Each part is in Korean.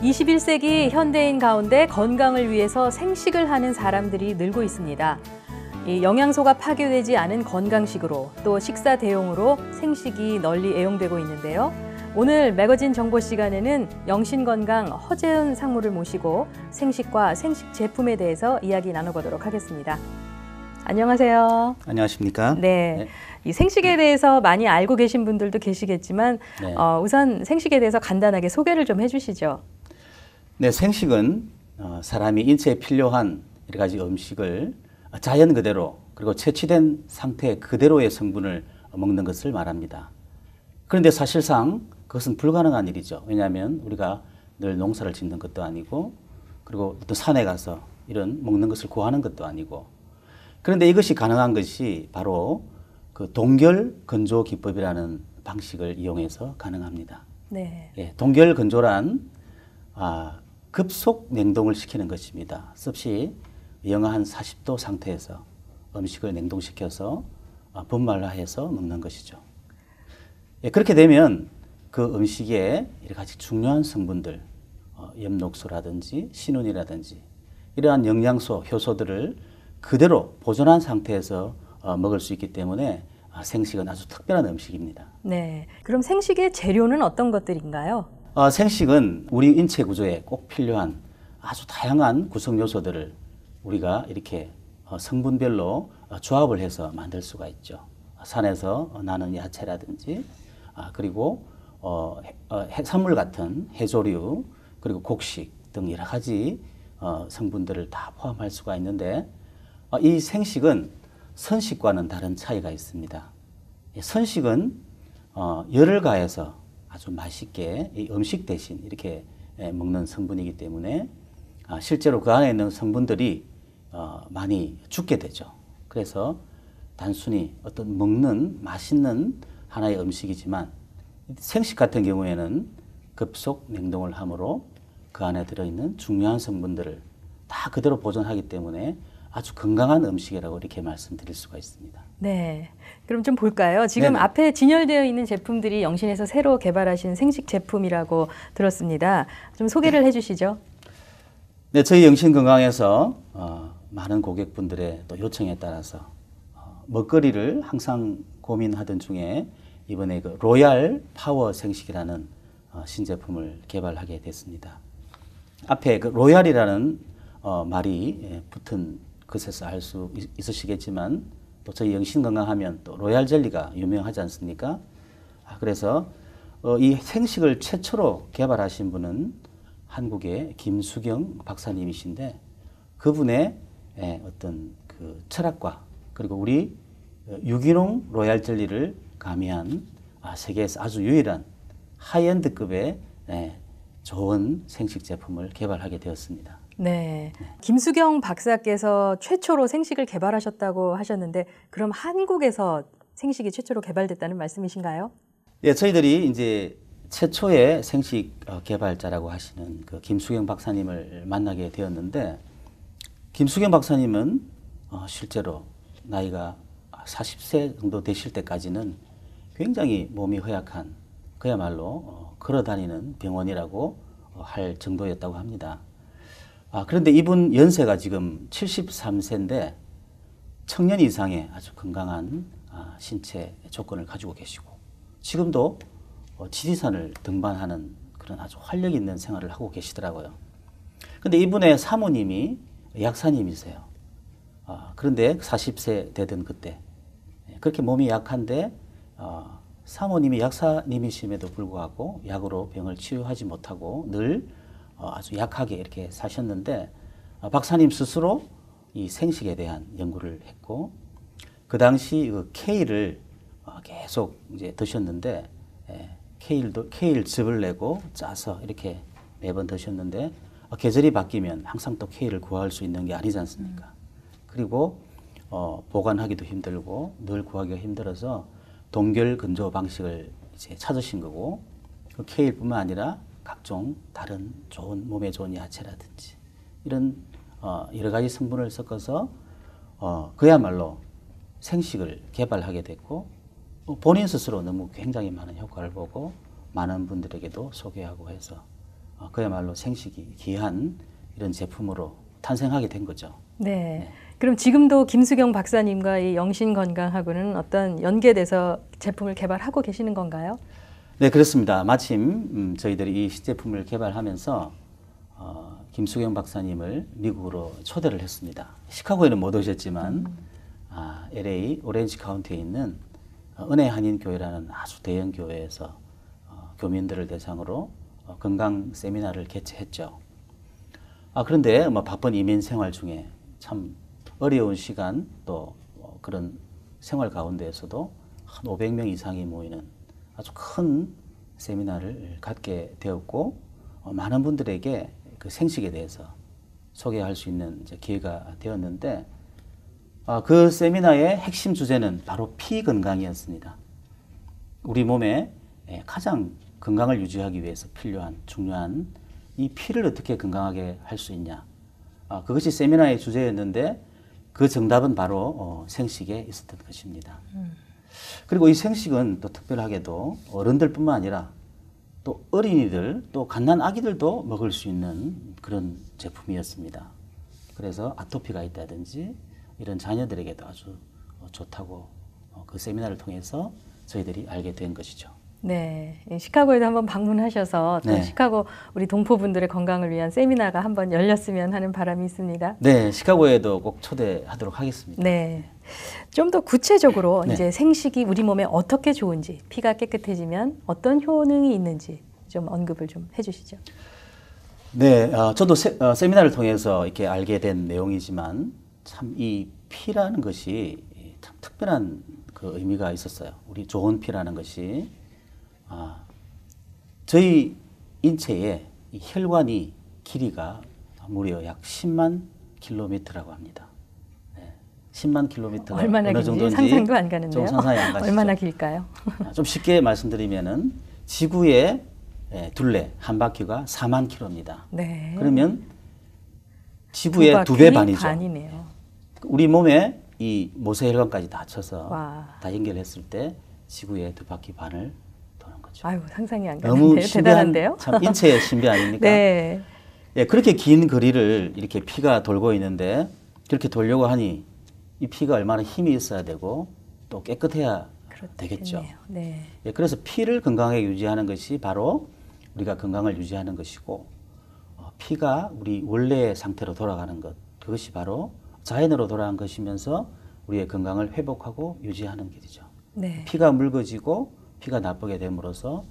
21세기 현대인 가운데 건강을 위해서 생식을 하는 사람들이 늘고 있습니다. 이 영양소가 파괴되지 않은 건강식으로 또 식사 대용으로 생식이 널리 애용되고 있는데요. 오늘 매거진 정보 시간에는 영신건강 허재은 상무를 모시고 생식과 생식 제품에 대해서 이야기 나눠보도록 하겠습니다. 안녕하세요. 안녕하십니까? 네. 이 생식에 대해서 많이 알고 계신 분들도 계시겠지만 네. 우선 생식에 대해서 간단하게 소개를 좀 해주시죠. 네, 생식은 사람이 인체에 필요한 여러 가지 음식을 자연 그대로 그리고 채취된 상태 그대로의 성분을 먹는 것을 말합니다. 그런데 사실상 그것은 불가능한 일이죠. 왜냐하면 우리가 늘 농사를 짓는 것도 아니고 그리고 또 산에 가서 이런 먹는 것을 구하는 것도 아니고 그런데 이것이 가능한 것이 바로 그 동결 건조 기법이라는 방식을 이용해서 가능합니다. 네. 예, 동결 건조란 급속 냉동을 시키는 것입니다. 섭씨 영하 한 40도 상태에서 음식을 냉동시켜서 분말화해서 먹는 것이죠. 예, 그렇게 되면 그 음식에 여러 가지 중요한 성분들, 엽록소라든지 신운이라든지 이러한 영양소, 효소들을 그대로 보존한 상태에서 먹을 수 있기 때문에 생식은 아주 특별한 음식입니다. 네. 그럼 생식의 재료는 어떤 것들인가요? 생식은 우리 인체 구조에 꼭 필요한 아주 다양한 구성 요소들을 우리가 이렇게 성분별로 조합을 해서 만들 수가 있죠. 산에서 나는 야채라든지 그리고 해산물 같은 해조류 그리고 곡식 등 여러 가지 성분들을 다 포함할 수가 있는데 이 생식은 선식과는 다른 차이가 있습니다. 선식은 열을 가해서 아주 맛있게 이 음식 대신 이렇게 먹는 성분이기 때문에 실제로 그 안에 있는 성분들이 많이 죽게 되죠. 그래서 단순히 어떤 먹는 맛있는 하나의 음식이지만 생식 같은 경우에는 급속 냉동을 함으로 그 안에 들어있는 중요한 성분들을 다 그대로 보존하기 때문에 아주 건강한 음식이라고 이렇게 말씀드릴 수가 있습니다. 네. 그럼 좀 볼까요? 지금 네네. 앞에 진열되어 있는 제품들이 영신에서 새로 개발하신 생식 제품이라고 들었습니다. 좀 소개를 해주시죠. 네, 저희 영신건강에서 많은 고객분들의 또 요청에 따라서 먹거리를 항상 고민하던 중에 이번에 그 로얄 파워 생식이라는 신제품을 개발하게 됐습니다. 앞에 그 로얄이라는 말이 붙은 것에서 알 수 있으시겠지만 또 저희 영신건강하면 또 로얄 젤리가 유명하지 않습니까? 그래서 이 생식을 최초로 개발하신 분은 한국의 김수경 박사님이신데 그분의 어떤 그 철학과 그리고 우리 유기농 로얄 젤리를 가미한 세계에서 아주 유일한 하이엔드급의 좋은 생식 제품을 개발하게 되었습니다. 네. 김수경 박사께서 최초로 생식을 개발하셨다고 하셨는데 그럼 한국에서 생식이 최초로 개발됐다는 말씀이신가요? 예, 저희들이 이제 최초의 생식 개발자라고 하시는 그 김수경 박사님을 만나게 되었는데 김수경 박사님은 실제로 나이가 40세 정도 되실 때까지는 굉장히 몸이 허약한 그야말로 걸어다니는 병원이라고 할 정도였다고 합니다. 그런데 이분 연세가 지금 73세인데 청년 이상의 아주 건강한 신체 조건을 가지고 계시고 지금도 지리산을 등반하는 그런 아주 활력 있는 생활을 하고 계시더라고요. 그런데 이분의 사모님이 약사님이세요. 그런데 40세 되던 그때 그렇게 몸이 약한데 사모님이 약사님이심에도 불구하고 약으로 병을 치유하지 못하고 늘 아주 약하게 이렇게 사셨는데 박사님 스스로 이 생식에 대한 연구를 했고 그 당시 그 케일을 계속 이제 드셨는데 케일 즙을 내고 짜서 이렇게 매번 드셨는데 계절이 바뀌면 항상 또 케일을 구할 수 있는 게 아니지 않습니까? 그리고 보관하기도 힘들고 늘 구하기가 힘들어서 동결 건조 방식을 이제 찾으신 거고 그 케일뿐만 아니라 각종 다른 좋은 몸에 좋은 야채라든지 이런 여러 가지 성분을 섞어서 그야말로 생식을 개발하게 됐고 본인 스스로 너무 굉장히 많은 효과를 보고 많은 분들에게도 소개하고 해서 그야말로 생식이 귀한 이런 제품으로 탄생하게 된 거죠. 네. 그럼 지금도 김수경 박사님과 이 영신건강하고는 어떤 연계돼서 제품을 개발하고 계시는 건가요? 네, 그렇습니다. 마침 저희들이 이 시제품을 개발하면서 김수경 박사님을 미국으로 초대를 했습니다. 시카고에는 못 오셨지만 LA 오렌지 카운티에 있는 은혜 한인 교회라는 아주 대형 교회에서 교민들을 대상으로 건강 세미나를 개최했죠. 그런데 바쁜 이민 생활 중에 참 어려운 시간 또 그런 생활 가운데에서도 한 500명 이상이 모이는 아주 큰 세미나를 갖게 되었고 많은 분들에게 그 생식에 대해서 소개할 수 있는 이제 기회가 되었는데 그 세미나의 핵심 주제는 바로 피 건강이었습니다. 우리 몸에 가장 건강을 유지하기 위해서 필요한 중요한 이 피를 어떻게 건강하게 할 수 있냐. 그것이 세미나의 주제였는데 그 정답은 바로 생식에 있었던 것입니다. 그리고 이 생식은 또 특별하게도 어른들뿐만 아니라 또 어린이들 또 갓난 아기들도 먹을 수 있는 그런 제품이었습니다. 그래서 아토피가 있다든지 이런 자녀들에게도 아주 좋다고 그 세미나를 통해서 저희들이 알게 된 것이죠. 네, 시카고에도 한번 방문하셔서 또 네. 시카고 우리 동포분들의 건강을 위한 세미나가 한번 열렸으면 하는 바람이 있습니다. 네, 시카고에도 꼭 초대하도록 하겠습니다. 네, 좀 더 구체적으로 네. 이제 생식이 우리 몸에 어떻게 좋은지, 피가 깨끗해지면 어떤 효능이 있는지 좀 언급을 좀 해주시죠. 네, 저도 세미나를 통해서 이렇게 알게 된 내용이지만 참 이 피라는 것이 참 특별한 그 의미가 있었어요. 우리 좋은 피라는 것이 저희 인체의 이 혈관이 길이가 무려 약 10만 킬로미터라고 합니다. 네, 10만 킬로미터가 얼마나 어느 길지 정도인지 상상도 안 가는데요. 좀 상상이 안 가시죠? 얼마나 길까요? 좀 쉽게 말씀드리면은 지구의 둘레 한 바퀴가 4만 킬로입니다. 네. 그러면 지구의 두 배 반이죠. 반이네요. 우리 몸에 이 모세혈관까지 다 쳐서 와. 다 연결했을 때 지구의 두 바퀴 반을 도는 거죠. 아유, 상상이 안 너무 가는데요. 신비한, 대단한데요? 참 인체의 신비 아닙니까? 네. 예, 그렇게 긴 거리를 이렇게 피가 돌고 있는데 그렇게 돌려고 하니 이 피가 얼마나 힘이 있어야 되고 또 깨끗해야 되겠죠. 그렇겠네요. 네. 예, 그래서 피를 건강하게 유지하는 것이 바로 우리가 건강을 유지하는 것이고 피가 우리 원래의 상태로 돌아가는 것 그것이 바로 자연으로 돌아간 것이면서 우리의 건강을 회복하고 유지하는 길이죠. 네. 피가 묽어지고 피가 나쁘게 됨으로써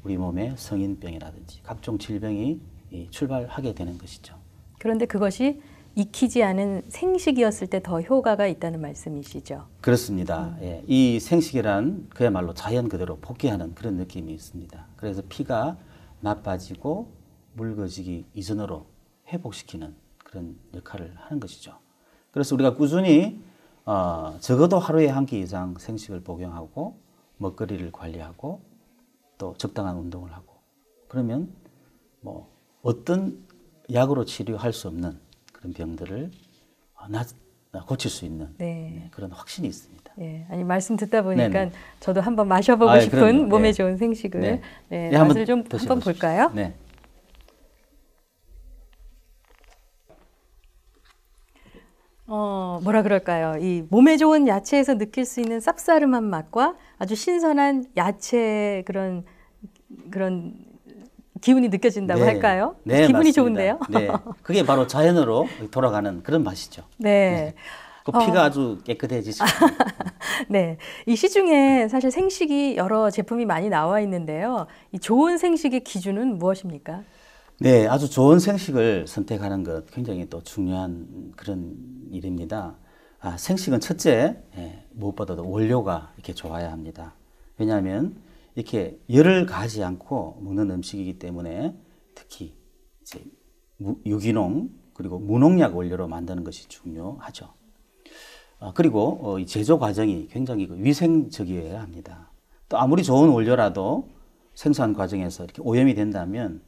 우리 몸에 성인병이라든지 각종 질병이 출발하게 되는 것이죠. 그런데 그것이 익히지 않은 생식이었을 때 더 효과가 있다는 말씀이시죠? 그렇습니다. 예, 이 생식이란 그야말로 자연 그대로 복귀하는 그런 느낌이 있습니다. 그래서 피가 나빠지고 묽어지기 이전으로 회복시키는 그런 역할을 하는 것이죠. 그래서 우리가 꾸준히 적어도 하루에 한 끼 이상 생식을 복용하고 먹거리를 관리하고 또 적당한 운동을 하고 그러면 뭐 어떤 약으로 치료할 수 없는 그런 병들을 고칠 수 있는 네. 그런 확신이 있습니다. 예, 아니 말씀 듣다 보니까 네네. 저도 한번 마셔보고 아, 싶은 그럼요. 몸에 네. 좋은 생식을 네. 네, 네, 맛을 좀 드셔보십시오. 한번 볼까요? 네. 뭐라 그럴까요? 이 몸에 좋은 야채에서 느낄 수 있는 쌉싸름한 맛과 아주 신선한 야채 그런 기운이 느껴진다고 네. 할까요? 네, 기분이 맞습니다. 좋은데요? 네, 그게 바로 자연으로 돌아가는 그런 맛이죠. 네. 그 피가 아주 깨끗해지죠. 네. 이 시중에 사실 생식이 여러 제품이 많이 나와 있는데요. 이 좋은 생식의 기준은 무엇입니까? 네, 아주 좋은 생식을 선택하는 것 굉장히 또 중요한 그런 일입니다. 생식은 첫째, 무엇보다도 원료가 이렇게 좋아야 합니다. 왜냐하면 이렇게 열을 가하지 않고 먹는 음식이기 때문에 특히 이제 유기농 그리고 무농약 원료로 만드는 것이 중요하죠. 그리고 이 제조 과정이 굉장히 위생적이어야 합니다. 또 아무리 좋은 원료라도 생산 과정에서 이렇게 오염이 된다면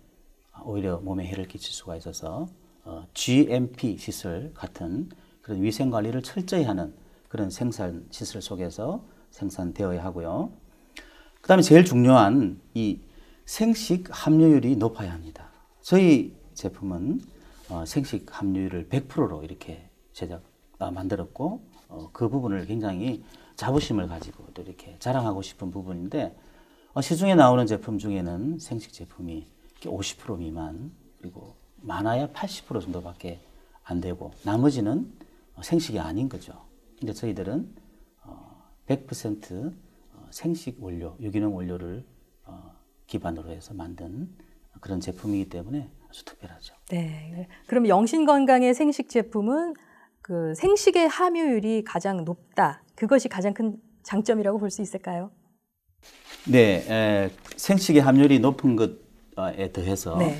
오히려 몸에 해를 끼칠 수가 있어서 GMP 시설 같은 그런 위생 관리를 철저히 하는 그런 생산 시설 속에서 생산되어야 하고요. 그다음에 제일 중요한 이 생식 함유율이 높아야 합니다. 저희 제품은 생식 함유율을 100%로 이렇게 만들었고 그 부분을 굉장히 자부심을 가지고 또 이렇게 자랑하고 싶은 부분인데 시중에 나오는 제품 중에는 생식 제품이 50% 미만 그리고 많아야 80% 정도밖에 안 되고 나머지는 생식이 아닌 거죠. 근데 저희들은 100% 생식 원료, 유기농 원료를 기반으로 해서 만든 그런 제품이기 때문에 아주 특별하죠. 네. 그럼 영신건강의 생식 제품은 그 생식의 함유율이 가장 높다. 그것이 가장 큰 장점이라고 볼 수 있을까요? 네, 생식의 함유율이 높은 것에 더해서 네.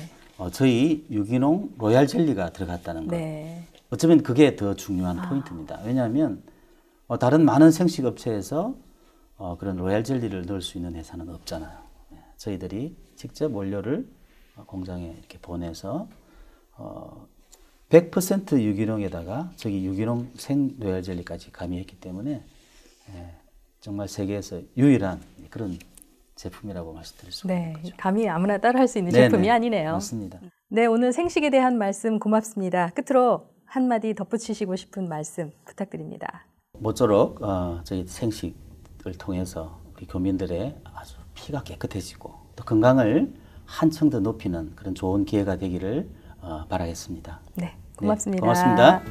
저희 유기농 로얄 젤리가 들어갔다는 것. 네. 어쩌면 그게 더 중요한 포인트입니다. 왜냐하면 다른 많은 생식 업체에서 그런 로얄 젤리를 넣을 수 있는 회사는 없잖아요. 저희들이 직접 원료를 공장에 이렇게 보내서 100% 유기농에다가 저기 유기농 생 로얄 젤리까지 가미했기 때문에 정말 세계에서 유일한 그런 제품이라고 말씀드릴 수가 있는 거죠. 감히 아무나 따라할 수 있는 네네, 제품이 아니네요. 맞습니다. 네, 오늘 생식에 대한 말씀 고맙습니다. 끝으로 한마디 덧붙이시고 싶은 말씀 부탁드립니다. 모쪼록 저희 생식을 통해서 우리 교민들의 아주 피가 깨끗해지고 또 건강을 한층 더 높이는 그런 좋은 기회가 되기를 바라겠습니다. 네, 고맙습니다. 네, 고맙습니다.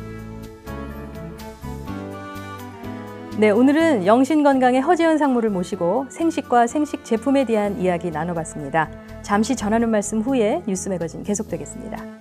네, 오늘은 영신건강의 허재현 상무를 모시고 생식과 생식 제품에 대한 이야기 나눠봤습니다. 잠시 전하는 말씀 후에 뉴스 매거진 계속되겠습니다.